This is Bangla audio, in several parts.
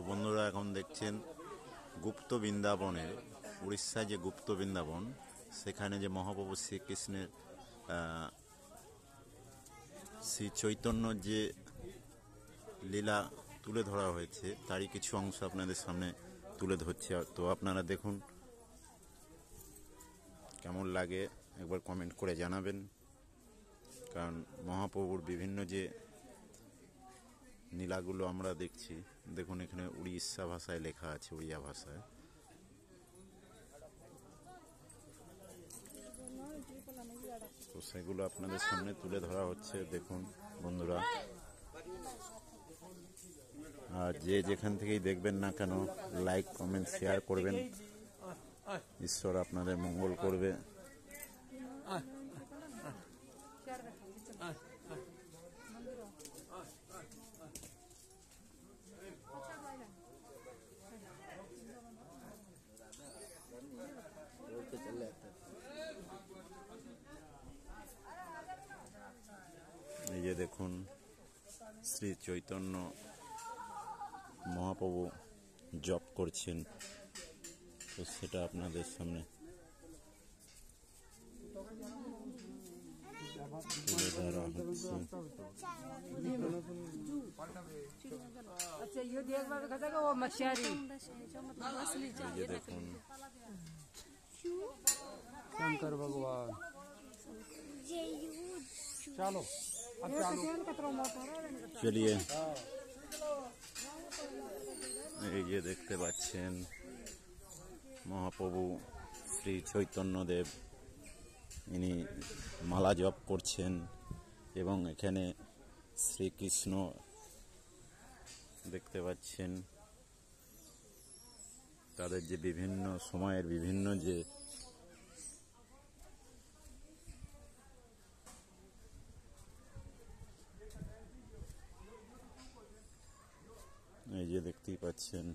বন্ধুরা এখন দেখছেন গুপ্ত বৃন্দাবনের উড়িষ্যায় যে গুপ্ত বৃন্দাবন, সেখানে যে মহাপ্রভু শ্রীকৃষ্ণের শ্রী চৈতন্যর যে লীলা তুলে ধরা হয়েছে তারই কিছু অংশ আপনাদের সামনে তুলে ধরছে। তো আপনারা দেখুন, কেমন লাগে একবার কমেন্ট করে জানাবেন। কারণ মহাপ্রভুর বিভিন্ন যে নীলাগুলো আমরা দেখছি, দেখুন এখানে উড়িষ্যা ভাষায় লেখা আছে, উড়িয়া ভাষায়। তো সেগুলো আপনাদের সামনে তুলে ধরা হচ্ছে। দেখুন বন্ধুরা, আর যে যেখান থেকেই দেখবেন না কেন, লাইক কমেন্ট শেয়ার করবেন। ঈশ্বর আপনাদের মঙ্গল করবে। এই যে দেখুন শ্রী চৈতন্য মহাপ্রভু জপ করছেন, তো সেটা আপনাদের সামনে তুলে ধরা হচ্ছে। এই যে দেখুন शंकर भगवान चलो চলিয়ে। এই যে দেখতে পাচ্ছেন মহাপ্রভু শ্রী চৈতন্যদেব, ইনি মালা জপ করছেন এবং এখানে শ্রীকৃষ্ণ দেখতে পাচ্ছেন। তাদের যে বিভিন্ন সময়ের বিভিন্ন যে এই যে দেখতেই পাচ্ছেন।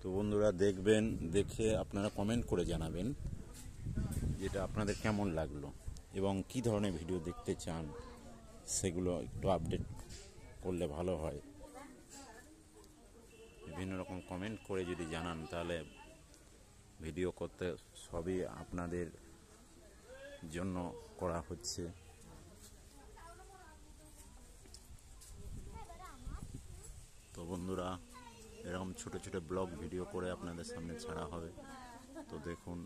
তো বন্ধুরা দেখবেন, দেখে আপনারা কমেন্ট করে জানাবেন যেটা আপনাদের কেমন লাগলো এবং কি ধরনের ভিডিও দেখতে চান, সেগুলো একটু আপডেট করলে ভালো হয়। বিভিন্ন রকম কমেন্ট করে যদি জানান, তাহলে ভিডিও করতে সবই আপনাদের জন্য করা হচ্ছে। তো বন্ধুরা, এরকম ছোট ছোট ব্লগ ভিডিও করে আপনাদের সামনে ছাড়া হবে। তো দেখুন